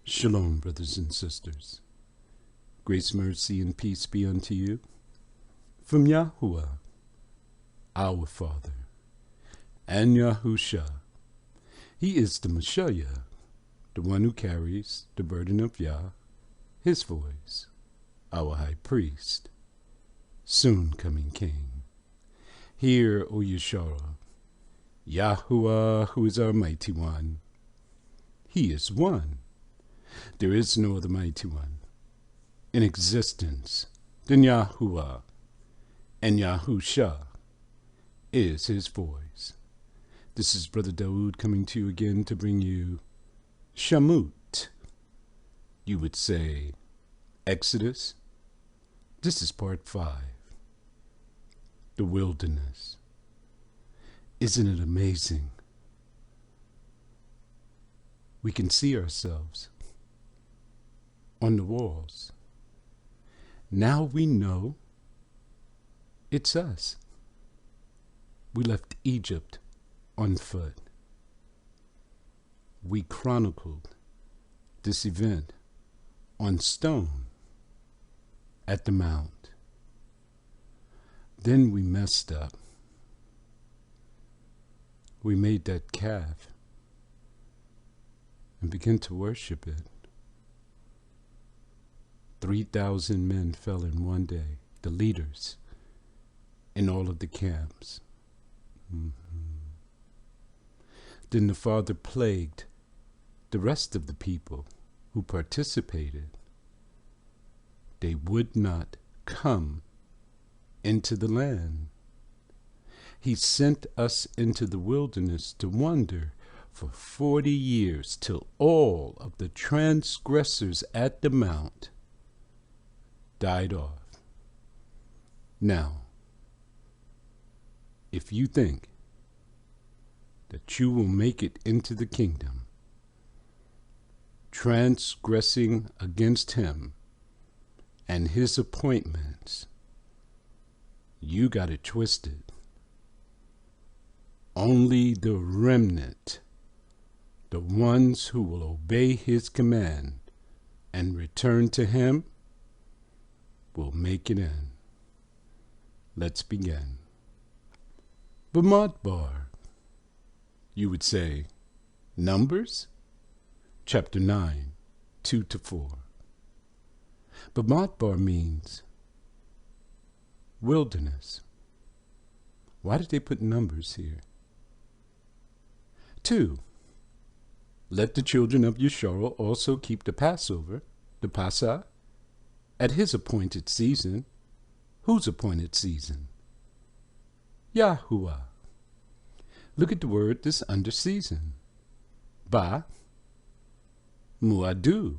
Shalom, brothers and sisters. Grace, mercy, and peace be unto you from Yahuwah, our Father, and Yahusha. He is the Messiah, the one who carries the burden of Yah, his voice, our high priest, soon coming King. Hear, O Yeshua, Yahuwah, who is our mighty one. He is one. There is no other mighty one in existence than Yahuwah, and Yahusha is his voice. This is Brother Dawood coming to you again to bring you Shamut. You would say Exodus. This is part 5. The wilderness. Isn't it amazing? We can see ourselves on the walls. Now we know it's us. We left Egypt on foot. We chronicled this event on stone at the mount. Then we messed up. We made that calf and began to worship it. 3,000 men fell in one day, the leaders in all of the camps. Then the Father plagued the rest of the people who participated. They would not come into the land. He sent us into the wilderness to wander for 40 years till all of the transgressors at the mount died off. Now, if you think that you will make it into the kingdom, transgressing against him and his appointments, you got it twisted. Only the remnant, the ones who will obey his command and return to him, will make it in. Let's begin. B'madbar. You would say, Numbers? Chapter 9, 2-4. B'madbar means wilderness. Why did they put numbers here? 2. Let the children of Yeshua also keep the Passover, the Passah, at his appointed season. Whose appointed season? Yahuwah. Look at the word that's under season. Ba, muadu.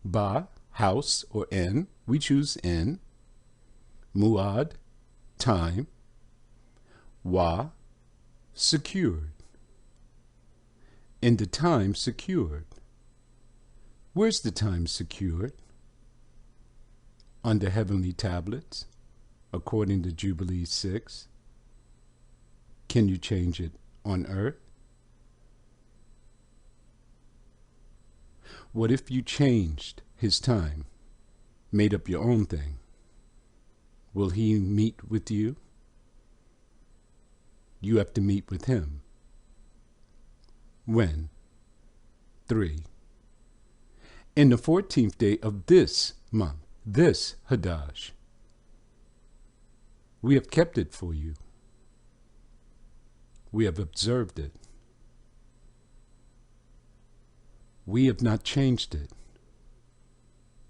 Ba, house or en. We choose en. Muad, time. Wa, secured. In the time secured. Where's the time secured? On the heavenly tablets, according to Jubilee 6. Can you change it on earth? What if you changed his time, made up your own thing? Will he meet with you? You have to meet with him. When? 3. In the 14th day of this month, this Hadash, we have kept it for you. We have observed it. We have not changed it.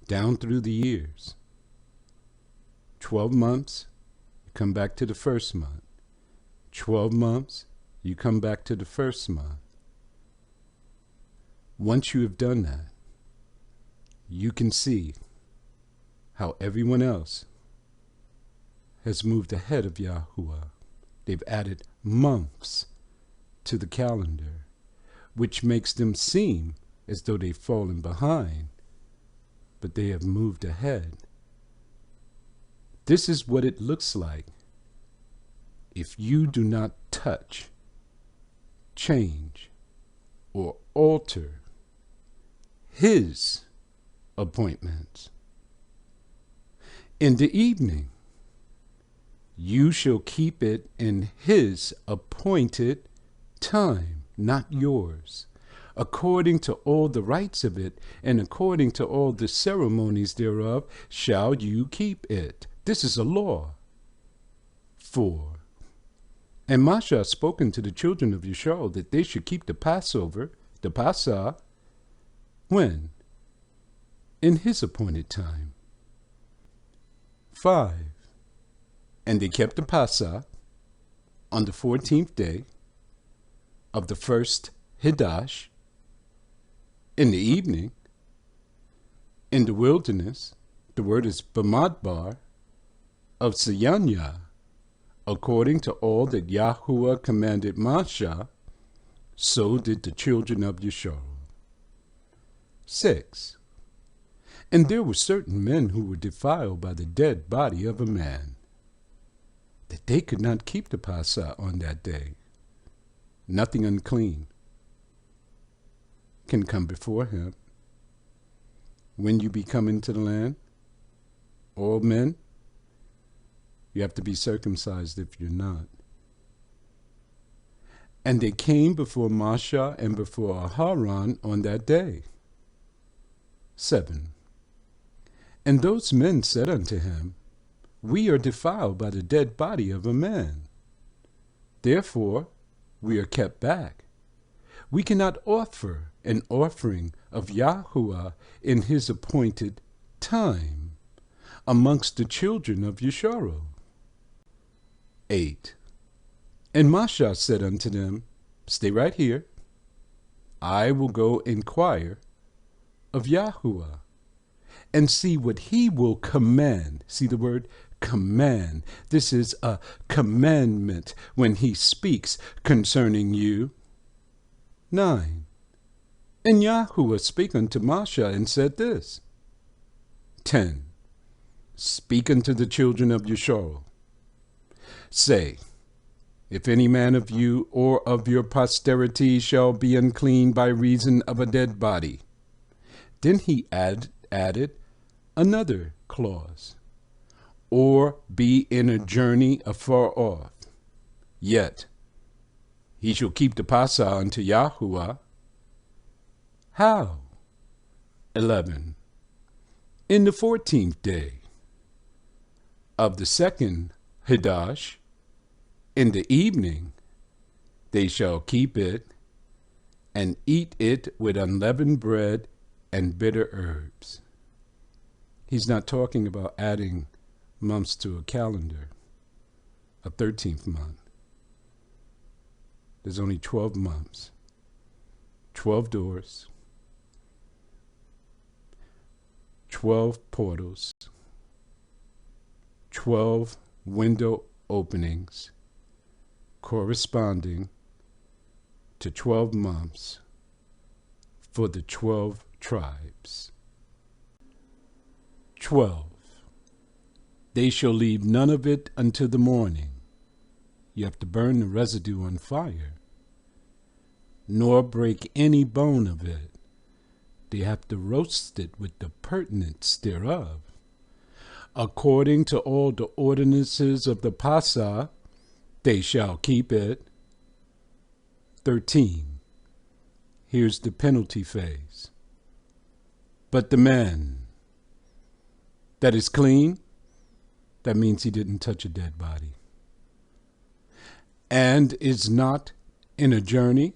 Down through the years. 12 months, you come back to the first month. 12 months, you come back to the first month. Once you have done that, you can see how everyone else has moved ahead of Yahuwah. They've added months to the calendar, which makes them seem as though they've fallen behind, but they have moved ahead. This is what it looks like if you do not touch, change, or alter his appointments. In the evening, you shall keep it in his appointed time, not yours, according to all the rites of it, and according to all the ceremonies thereof, shall you keep it. This is a law. 4. And Moshe spoke unto the children of Yisrael that they should keep the Passover, the Passah, when? In his appointed time. 5. And they kept the Passah on the 14th day of the first Hidash, in the evening, in the wilderness. The word is B'madbar of Sayanya, according to all that Yahuwah commanded Moshe, so did the children of Yisrael. 6. And there were certain men who were defiled by the dead body of a man, that they could not keep the Passah on that day. Nothing unclean can come before him. When you be coming to the land, all men, you have to be circumcised if you're not. And they came before Moshe and before Aharon on that day. 7. And those men said unto him, we are defiled by the dead body of a man. Therefore we are kept back. We cannot offer an offering of Yahuwah in his appointed time amongst the children of Yisrael. 8. And Moshe said unto them, stay right here. I will go inquire of Yahuwah and see what he will command. See the word command. This is a commandment when he speaks concerning you. 9. And Yahuwah spake unto Moshe and said this. 10. Speak unto the children of Yisrael. Say, if any man of you or of your posterity shall be unclean by reason of a dead body. Then he added another clause. Or be in a journey afar off. Yet he shall keep the Passah unto Yahuwah. How? 11. In the 14th day of the second Hidash, in the evening, they shall keep it and eat it with unleavened bread and bitter herbs. He's not talking about adding months to a calendar, a 13th month. There's only 12 months, 12 doors, 12 portals, 12 window openings corresponding to 12 months for the 12 tribes. 12. They shall leave none of it until the morning. You have to burn the residue on fire, nor break any bone of it. They have to roast it with the pertinence thereof. According to all the ordinances of the Passah, they shall keep it. 13. Here's the penalty phase. But the man that is clean, that means he didn't touch a dead body, and is not in a journey,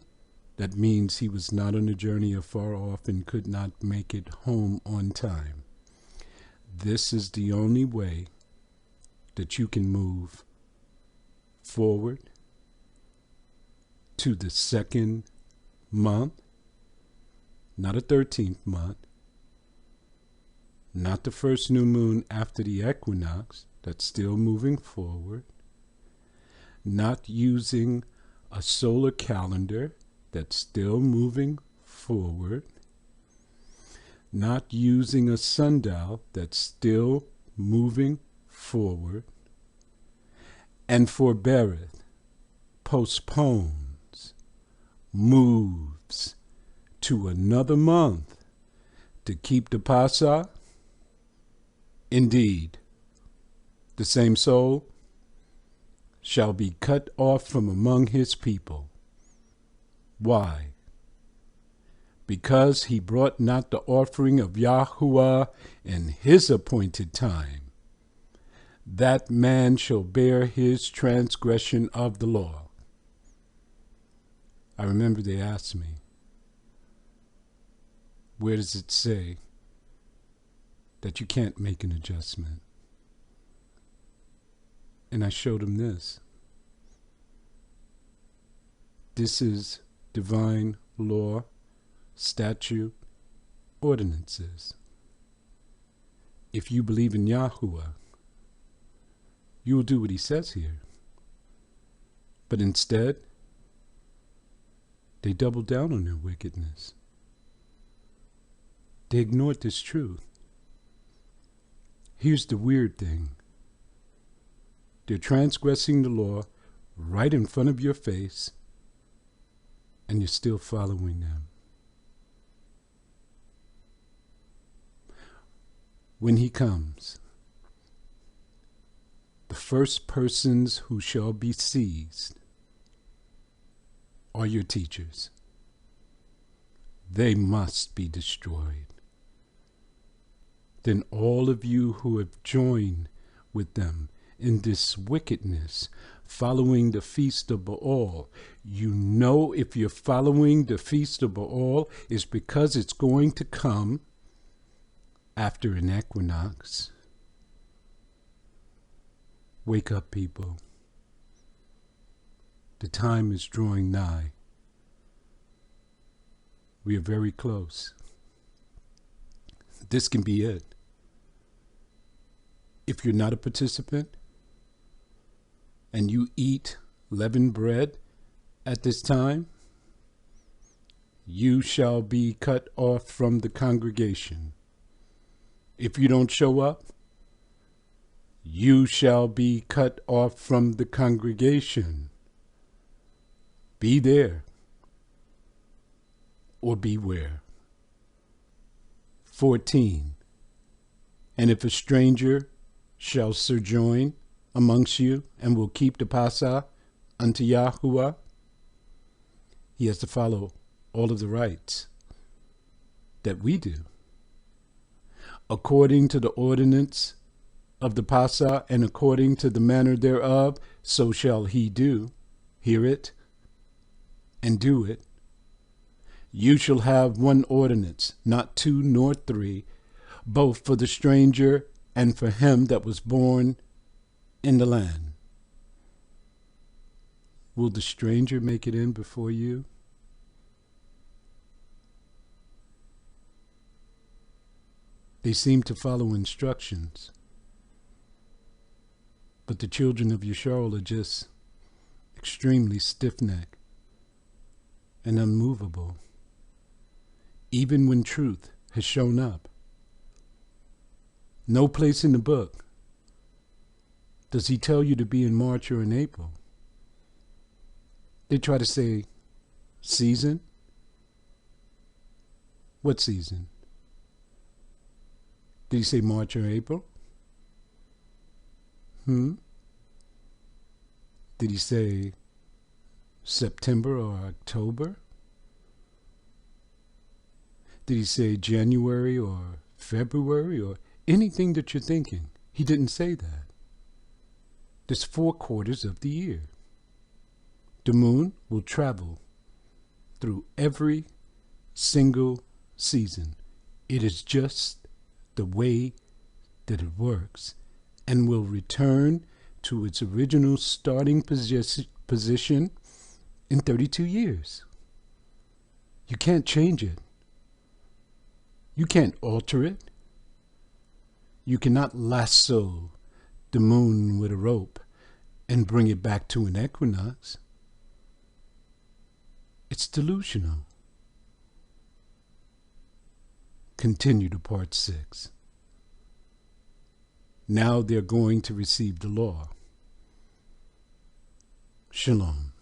that means he was not on a journey afar off and could not make it home on time. This is the only way that you can move forward to the second month, not a 13th month, not the first new moon after the equinox, that's still moving forward, not using a solar calendar, that's still moving forward, not using a sundial, that's still moving forward, and forbeareth, postpones, moves to another month, to keep the Passover, indeed, the same soul shall be cut off from among his people. Why? Because he brought not the offering of Yahuwah in his appointed time. That man shall bear his transgression of the law. I remember they asked me, where does it say that you can't make an adjustment? And I showed them this. This is divine law, statute, ordinances. If you believe in Yahuwah, you will do what he says here. But instead, they doubled down on their wickedness. They ignored this truth. Here's the weird thing. They're transgressing the law right in front of your face, and you're still following them. When he comes, the first persons who shall be seized are your teachers. They must be destroyed. Then all of you who have joined with them in this wickedness, following the feast of Baal, you know if you're following the feast of Baal, it's because it's going to come after an equinox. Wake up, people. The time is drawing nigh. We are very close. This can be it. If you're not a participant and you eat leavened bread at this time, you shall be cut off from the congregation. If you don't show up, you shall be cut off from the congregation. Be there or beware. 14. And if a stranger shall sojourn amongst you and will keep the Passover unto Yahuwah, he has to follow all of the rites that we do. According to the ordinance of the Passover and according to the manner thereof, so shall he do. Hear it and do it. You shall have one ordinance, not two nor three, both for the stranger and for him that was born in the land. Will the stranger make it in before you? They seem to follow instructions, but the children of Yisrael are just extremely stiff-necked and unmovable, even when truth has shown up. No place in the book does he tell you to be in March or in April. They try to say season. What season? Did he say March or April? Did he say September or October? Did he say January or February or anything that you're thinking? He didn't say that. There's 4 quarters of the year. The moon will travel through every single season. It is just the way that it works, and will return to its original starting position in 32 years. You can't change it. You can't alter it. You cannot lasso the moon with a rope and bring it back to an equinox. It's delusional. Continue to part 6. Now they're going to receive the law. Shalom.